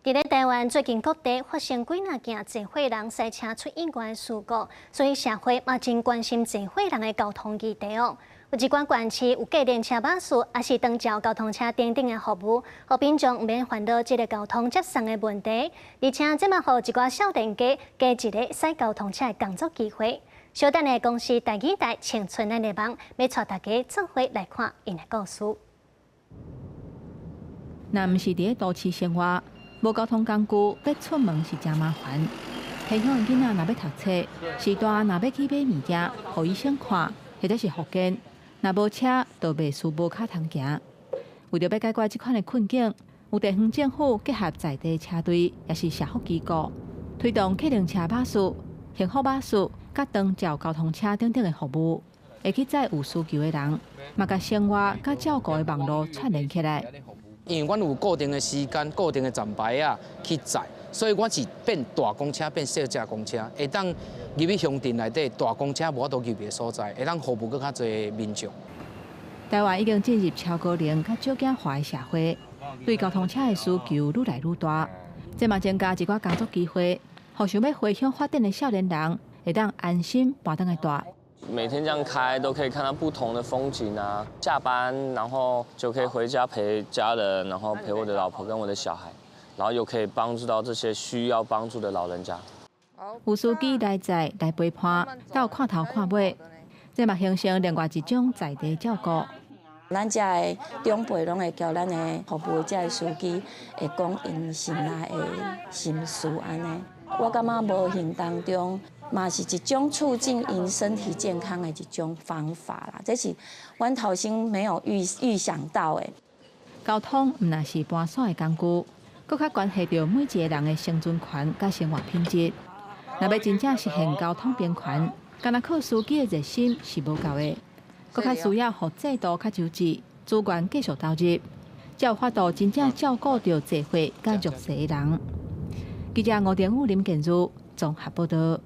伫咧台湾，最近各地发生几若件坐火人赛车出意外的事故，所以社会嘛真关心坐火人的交通议题哦。有一寡县市有计程车巴士，也是长照交通车等等的服务，互民众毋免烦恼这个交通接送的问题，而且这嘛互一寡少年家加一个驶交通车的工作机会。小等的公司第二代青春的内网，要带大家做伙来看因的故事。若毋是伫咧都市生活。无交通工具，要出门是真麻烦。偏乡的囡仔若要读册，时大若要去买物件，互医生看，或者是复健，若无车，就袂输无脚通行。为着要解决即款的困境，有地方政府结合在地车队，也是社福机构，推动客运车巴士、幸福巴士、甲长照交通车等等的服务，会去载有需求的人，嘛甲生活甲照顾的网络串联起来。因为阮有固定的时间、固定的站牌啊去载，所以我是变大公车变小架公车，会当入去乡镇内底大公车无法度入的所在，会当服务更较侪民众。台湾已经进入超高龄甲少子化的社会，对交通车的需求愈来愈大，这嘛增加一寡工作机会，互想要回乡发展的少年人会当安心搬登来住。每天这样开都可以看到不同的风景啊，下班然后就可以回家陪家人，然后陪我的老婆跟我的小孩，然后又可以帮助到这些需要帮助的老人家。有司机来载来陪伴，到看头看尾，这嘛形成另外一种在地照顾。咱遮的长辈拢会交咱的服务遮的司机，会讲因心内的心事安尼。我感觉无形当中，嘛是一种促进因身体健康的一种方法啦。这是阮头先没有预想到的。交通毋但是搬线的工具，搁较关系到每一个人的生存权甲生活品质。若要真正实现交通平权，干那靠司机的热心是无够的，搁较需要互制度较周知，资源继续投入，才有法度真正照顾到社会甲弱势的人。记者吴定武、林建如综合报道。